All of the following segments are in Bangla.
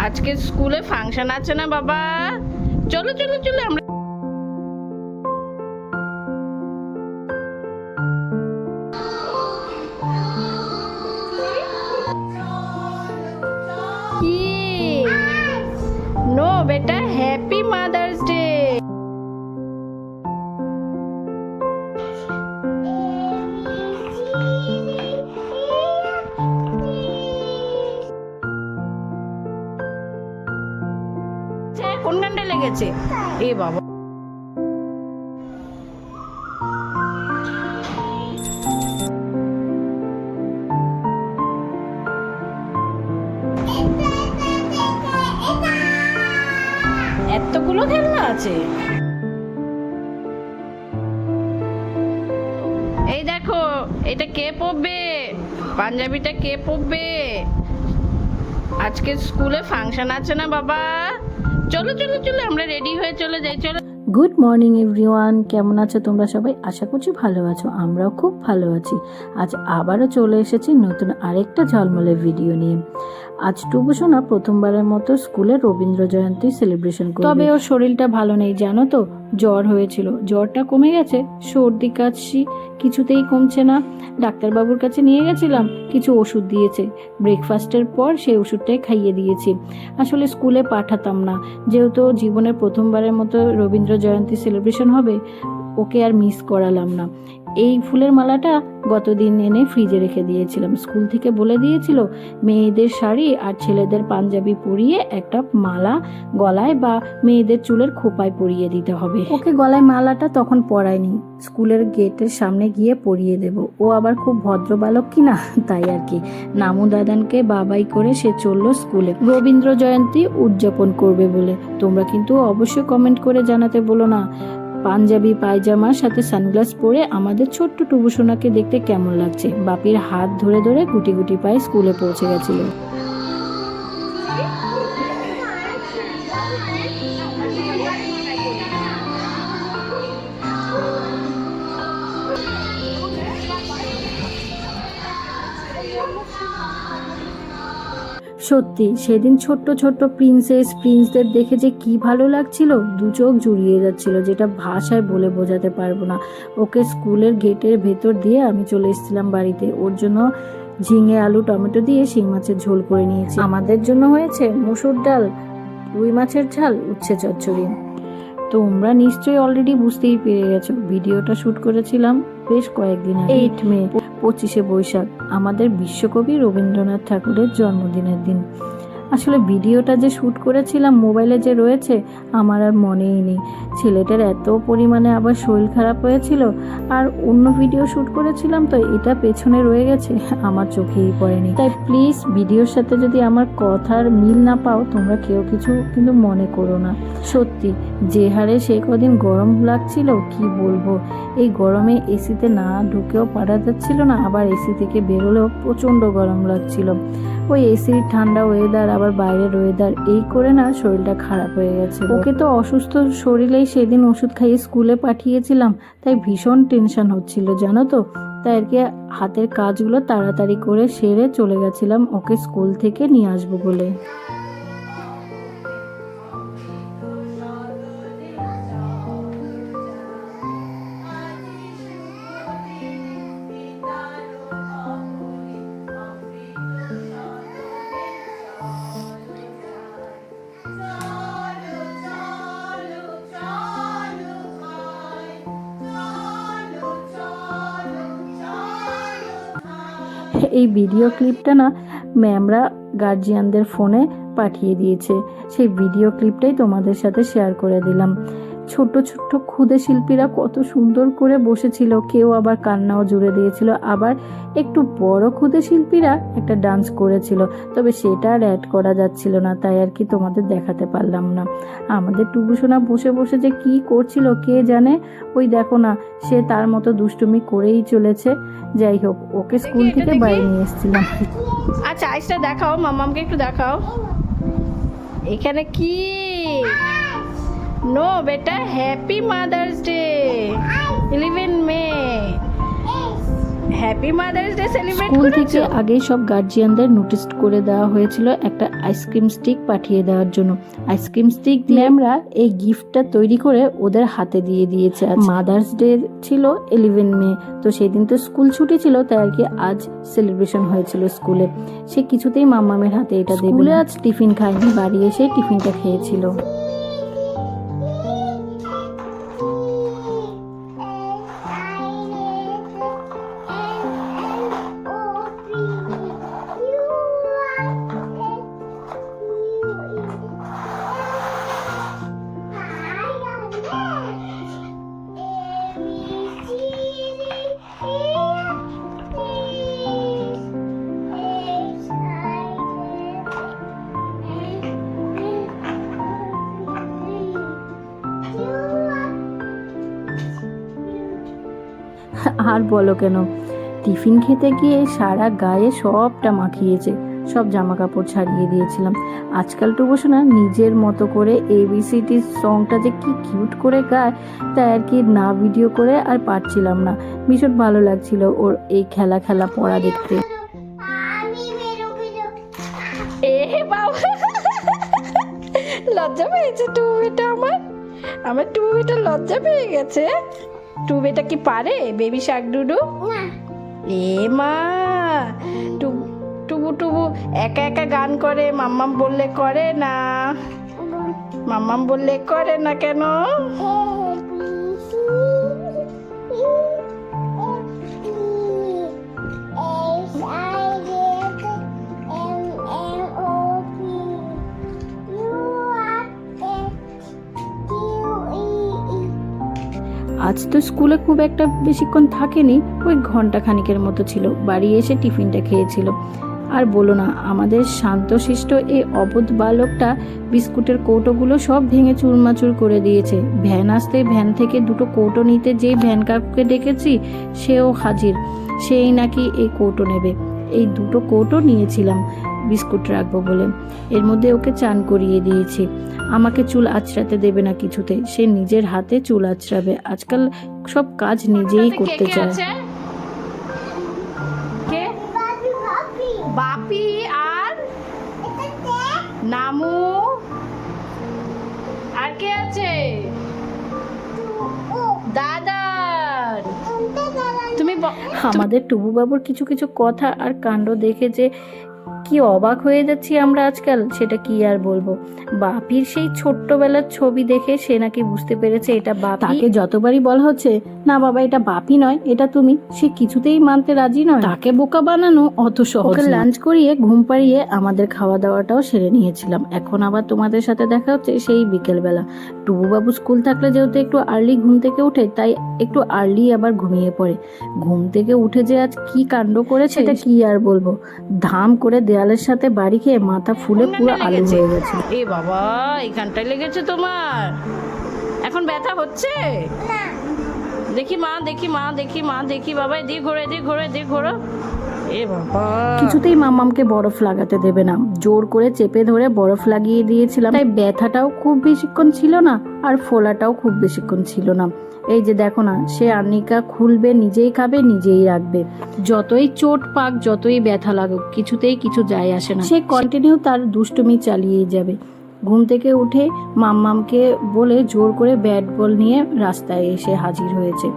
আজকে স্কুলে ফাংশন আছে না বাবা? চলো চলো চলো আমরা কি নো বেটা হ্যাপি মাদার্স ডে। কোন গানটা লেগেছে? এ বাবা এতগুলো খেলনা আছে। এই দেখো এটা কে পরবে, পাঞ্জাবিটা কে পরবে? আজকে স্কুলে ফাংশন আছে না বাবা? চলো চলো চলো আমরা রেডি হয়ে চলে যাই। চলো। গুড মর্নিং এভরিওয়ান, কেমন আছো তোমরা সবাই? আশা করছি ভালো আছো, আমরাও খুব ভালো আছি। আজ আবারও চলে এসেছি নতুন আরেকটা ঝলমলে ভিডিও নিয়ে। আজ টুবু সোনা প্রথমবারের মতো স্কুলে রবীন্দ্র জয়ন্তী সেলিব্রেশন করবে। তবে ওর শরীরটা ভালো নেই জানো তো, জ্বর হয়েছিল, জ্বরটা কমে গেছে, সর্দি কাশি কিছুতেই কমছে না। ডাক্তারবাবুর কাছে নিয়ে গেছিলাম, কিছু ওষুধ দিয়েছে, ব্রেকফাস্টের পর সেই ওষুধটাই খাইয়ে দিয়েছি। আসলে স্কুলে পাঠাতাম না, যেহেতু জীবনের প্রথমবারের মতো রবীন্দ্র জয়ন্তী সেলিব্রেশন হবে, ওকে আর মিস করালাম না। এই ফুলের মালাটা গতদিন এনে ফ্রিজে রেখে দিয়েছিলাম। স্কুল থেকে বলে দিয়েছিল মেয়েদের শাড়ি আর ছেলেদের পাঞ্জাবি পরিয়ে একটা মালা গলায় বা মেয়েদের চুলের খোপায় পরিয়ে দিতে হবে। ওকে গলায় মালাটা তখন পরায়নি, স্কুলের গেটের সামনে গিয়ে পরিয়ে দেব। ও আবার খুব ভদ্র বালক কিনা, তাই আর কি। নামু দাদানকে বাবাই করে সে চললো স্কুলে রবীন্দ্র জয়ন্তী উদযাপন করবে বলে। তোমরা কিন্তু অবশ্যই কমেন্ট করে জানাতে বলো না, পাঞ্জাবি পায়জামার সাথে সানগ্লাস পরে আমাদের ছোট্ট টুবু সোনাকে দেখতে কেমন লাগছে। বাপির হাত ধরে ধরে গুটি গুটি পায়ে স্কুলে পৌঁছে গেছিল। সত্যি সেদিন ছোট্ট ছোট্ট প্রিন্সদের দেখে যে কি ভালো লাগছিল, দু চোখ জুড়িয়ে যাচ্ছিল, যেটা ভাষায় বলে বোঝাতে পারবো না। ওকে স্কুলের গেটের ভেতর দিয়ে আমি চলে এসেছিলাম বাড়িতে। ওর জন্য ঝিঙে আলু টমেটো দিয়ে শিং মাছের ঝোল করে নিয়েছি। আমাদের জন্য হয়েছে মসুর ডাল, রুই মাছের ঝাল, উচ্ছে চচ্চড়ি। তোমরা নিশ্চয়ই অলরেডি বুঝতেই পেরে গেছো, ভিডিওটা শ্যুট করেছিলাম বেশ কয়েকদিন আগে, 8 মে 25শে বৈশাখ, আমাদের বিশ্বকবি রবীন্দ্রনাথ ঠাকুরের জন্মদিনের দিন। আসলে ভিডিওটা যে শ্যুট করেছিলাম মোবাইলে যে রয়েছে আমার আর মনেই নেই। ছেলেটার এত পরিমাণে আবার শরীর খারাপ হয়েছিল, আর অন্য ভিডিও শ্যুট করেছিলাম, তো এটা পেছনে রয়ে গেছে, আমার চোখেই পড়েনি। তাই প্লিজ ভিডিওর সাথে যদি আমার কথার মিল না পাও তোমরা কেউ কিছু কিন্তু মনে করো না। সত্যি যে হারে সেই কদিন গরম লাগছিল কি বলবো, এই গরমে এসিতে না ঢুকেও পারা যাচ্ছিল না, আবার এসি থেকে বেরোলেও প্রচণ্ড গরম লাগছিল। ওই এসির ঠান্ডা ওয়েদার আবার বাইরের ওয়েদার, এই করে না শরীরটা খারাপ হয়ে গেছে। ওকে তো অসুস্থ শরীরেই সেদিন ওষুধ খাইয়ে স্কুলে পাঠিয়েছিলাম, তাই ভীষণ টেনশন হচ্ছিল জানো তো। তাই আর কি হাতের কাজগুলো তাড়াতাড়ি করে সেরে চলে গেছিলাম ওকে স্কুল থেকে নিয়ে আসবো বলে। এই ভিডিও ক্লিপটা না ম্যামরা গার্জিয়ানদের ফোনে পাঠিয়ে দিয়েছে, সেই ভিডিও ক্লিপটাই তোমাদের সাথে শেয়ার করে দিলাম। ছোট ছোট্ট ক্ষুদে শিল্পীরা কত সুন্দর করে বসেছিল, কেউ আবার কান্নাও জুড়ে দিয়েছিল, আবার একটু বড় ক্ষুদে শিল্পীরা একটা ডান্স করেছিল, তবে সেটা আর অ্যাড করা যাচ্ছিল না, তাই আর কি তোমাদের দেখাতে পারলাম না। আমাদের টুবু সোনা বসে বসে যে কি করছিল কে জানে, ওই দেখো না সে তার মতো দুষ্টুমি করেই চলেছে। যাই হোক, ওকে স্কুল থেকে বাইরে নিয়ে এসেছিলাম। আচ্ছা আইসটা দেখাও, মামামকে একটু দেখাও। এখানে কি? নো বেটা happy mother's day 11 May. Happy mother's day celebrate school থেকে করেছো? আগেই সব গার্জিয়ানদের নোটিস করে দেওয়া হয়েছিল একটা আইসক্রিম স্টিক পাঠিয়ে দেওয়ার জন্য। আইসক্রিম স্টিক দিয়ে আমরা এই গিফটটা তৈরি করে ওদের হাতে দিয়ে দিয়েছে। আজ মাদার্স ডে ছিল 11 মে, তো সেই দিন তো স্কুল ছুটি ছিল, তাই আর কি আজ সেলিব্রেশন হয়েছিল স্কুলে। সে কিছুতেই মাম্মামের হাতে এটা দেবে। স্কুলে আজ টিফিন খায়নি, বাড়ি এসে টিফিনটা খেয়েছিল। আর বলো কেন, টিফিন খেতে গিয়ে সারা গায়ে সবটা মাখিয়েছে, সব জামা কাপড় ছাড়িয়ে দিয়েছিলাম। আজকাল টুবুসোনা নিজের মতো করে ABCD সংটা যে কি কিউট করে গায়, তাই আর কি না ভিডিও করে আর পারছিলাম না। ভীষণ ভালো লাগছিল ওর এই খেলা খেলা পড়া দেখতে। এ বাবা, লজ্জা পেয়েছে টুবিটা আমার টুবিটা লজ্জা পেয়ে গেছে। টুবিটা কি পারে বেবি শাক ডুডু? এ মা, টুবু টুবু একা একা গান করে, মাম্মাম বললে করে না। মাম্মাম বললে করে না কেন? আজ তো স্কুলে খুব একটা বেশিক্ষণ থাকেনি, ওই ঘন্টা খানিকের মতো ছিল। বাড়ি এসে টিফিনটা খেয়েছিল। আর বলো না, আমাদের শান্তশিষ্ট এই অবোধ বালকটা বিস্কুটের কৌটোগুলো সব ভেঙে চুরমাচুর করে দিয়েছে। ভ্যান আসতে ভ্যান থেকে দুটো কৌটো নিতে যেই ভ্যান কাকুকে ডেকেছি, সেও হাজির। সেই নাকি এই কৌটো নেবে। এই দুটো কৌটো নিয়েছিলাম বিস্কুট রাখবো বলে। এর মধ্যে ওকে চান করিয়ে দিয়েছি। আমাকে চুল আঁচড়াতে দেবে না কিছুতে, সে নিজের হাতে চুল আঁচড়াবে। আজকাল সব কাজ নিজেই করতে চায়। কে? বাপি আর নামু। আর কে আছে? দাদা। তুমি আমাদের টুবু বাবুর কিছু কিছু কথা আর কাণ্ড দেখে যে কি অবাক হয়ে যাচ্ছি আমরা আজকাল, সেটা কি আর বলবো। বাপির সেই ছোট্টবেলার ছবি দেখে সে নাকি বুঝতে পেরেছে এটা বাপি। তাকে যতবারই বলা হচ্ছে না বাবা এটা বাপি নয়, এটা তুমি, সে কিছুতেই মানতে রাজি নয়। তাকে বোকা বানানো অত সহজ না। লাঞ্চ করিয়ে ঘুম পাড়িয়ে আমাদের খাওয়া দাওয়াটাও সেরে নিয়েছিলাম। এখন আবার তোমাদের সাথে দেখা হচ্ছে সেই বিকেলবেলা। টুবু বাবু স্কুল থাকলে যেহেতু একটু আর্লি ঘুম থেকে উঠে, তাই একটু আর্লি আবার ঘুমিয়ে পড়ে। ঘুম থেকে উঠে যে আজ কি কাণ্ড করেছে সেটা কি আর বলবো। ধাম করে দেয়ালের সাথে বাড়ি খেয়ে মাথা ফুলে পুরো আলু হয়ে গেছে। এ বাবা, এইখানটায় লেগেছে তোমার? এখন ব্যথা হচ্ছে? দেখি মা, দেখি মা, দেখি মা, দেখি বাবা, এদিকে ঘোরো, এদিকে ঘোরো, এদিকে ঘোরো। এ বাবা, কিছুতেই মাম্মামকে বরফ লাগাতে দেবে না, জোর করে চেপে ধরে বরফ লাগিয়ে দিয়েছিলাম। তাই ব্যথাটাও খুব বেশিক্ষণ ছিল না, আর ফোলাটাও খুব বেশিক্ষণ ছিল না। এই যে দেখো না, সে আর্নিকা খুলবে, নিজেই খাবে, নিজেই রাখবে। যতই চোট পাক, যতই ব্যথা লাগুক, কিছুতেই কিছু যায় আসে না। সে কন্টিনিউ তার দুষ্টুমি চালিয়ে যাবে। ঘুম থেকে উঠে মাম্মামকে বলে জোর করে ব্যাট বল নিয়ে রাস্তায় এসে হাজির হয়েছে।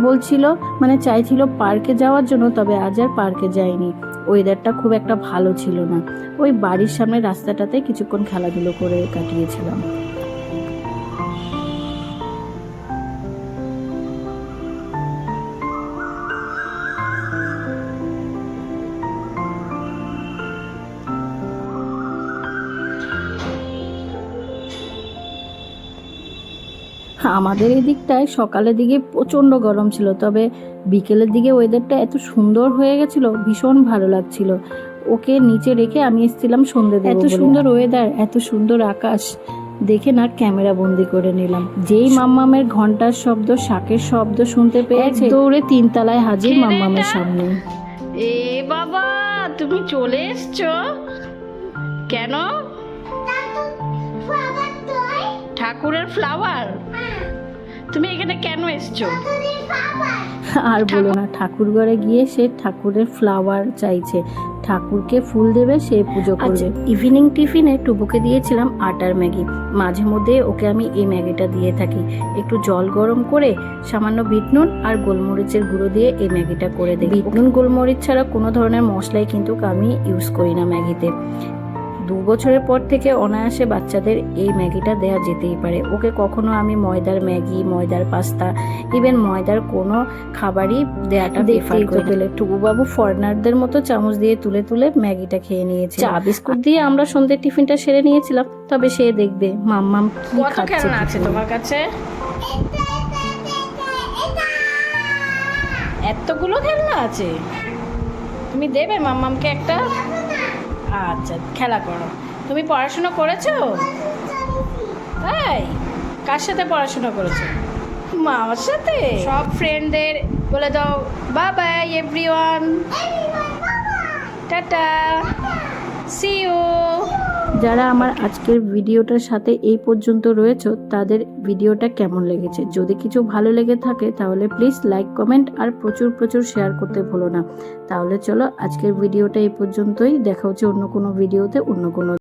বলছিল মানে চাইছিল পার্কে যাওয়ার জন্য, তবে আজ আর পার্কে যায়নি। ওয়েদারটা খুব একটা ভালো ছিল না। ওই বাড়ির সামনে রাস্তাটাতে কিছুক্ষণ খেলাধুলো করে কাটিয়েছিলাম। আমাদের এদিকটায় সকালের দিকে প্রচণ্ড গরম ছিল, তবে বিকেলের দিকে ওয়েদারটা এত সুন্দর হয়ে গেছিল, ভীষণ ভালো লাগছিল। ওকে নিচে রেখে আমি এসেছিলাম সন্ধ্যে দেব। এত সুন্দর ওয়েদার, এত সুন্দর আকাশ দেখে না ক্যামেরা বন্দি করে নিলাম। যেই মাম্মামের ঘন্টার শব্দ, শাকের শব্দ শুনতে পেয়েছে, দৌড়ে 3 তলায় হাজির মাম্মামের সামনে। এ বাবা, তুমি চলে এসছো কেন? ঠাকুরের ফ্লাওয়ার? তুমি এখানে কেন এসছো? আর বলো না, ঠাকুর ঘরে গিয়ে সে ঠাকুরের ফ্লাওয়ার চাইছে, ঠাকুরকে ফুল দেবে, সে পুজো করবে। ইভিনিং টিফিনে টুবুকে দিয়েছিলাম আটার ম্যাগি। মাঝে মধ্যে ওকে আমি এই ম্যাগিটা দিয়ে থাকি। একটু জল গরম করে সামান্য বিট নুন আর গোলমরিচের গুঁড়ো দিয়ে এই ম্যাগিটা করে দিই। বিট নুন গোলমরিচ ছাড়া কোনো ধরনের মশলাই কিন্তু আমি ইউজ করি না ম্যাগিতে। 2 বছরের পর থেকে অনায়াসে বাচ্চাদের এই ম্যাগিটা দেওয়া যেতেই পারে। ওকে কখনো আমি ময়দার ম্যাগি, ময়দার পাস্তা, ইভেন ময়দার কোনো খাবারই দেওয়াটা প্রেফার করি না। টুবুবাবু ফরেনারদের মতো চামচ দিয়ে তুলে তুলে ম্যাগিটা খেয়ে নিয়েছে। চা বিস্কুট দিয়ে আমরা সন্ধ্যের টিফিনটা সেরে নিয়েছিলাম। তবে সে দেখবে মাম্মাম কি কত খাচ্ছে। খেলনা আছে তোমার কাছে? এতগুলো খেলনা আছে, তুমি দেবে মাম্মামকে একটা? আচ্ছা, খেলা করো। তুমি পড়াশোনা করেছো? তাই? কার সাথে পড়াশোনা করেছো? মামার সাথে? সব ফ্রেন্ডদের বলে দাও bye bye everyone, tata, see you. যারা আমার আজকের ভিডিওটার সাথে এই পর্যন্ত রয়েছে তাদের ভিডিওটা কেমন লেগেছে? যদি কিছু ভালো লেগে থাকে তাহলে প্লিজ লাইক, কমেন্ট আর প্রচুর প্রচুর শেয়ার করতে ভুলো না। তাহলে চলো আজকের ভিডিওটা এই পর্যন্তই। দেখা হচ্ছে অন্য কোনো ভিডিওতে, অন্য কোনো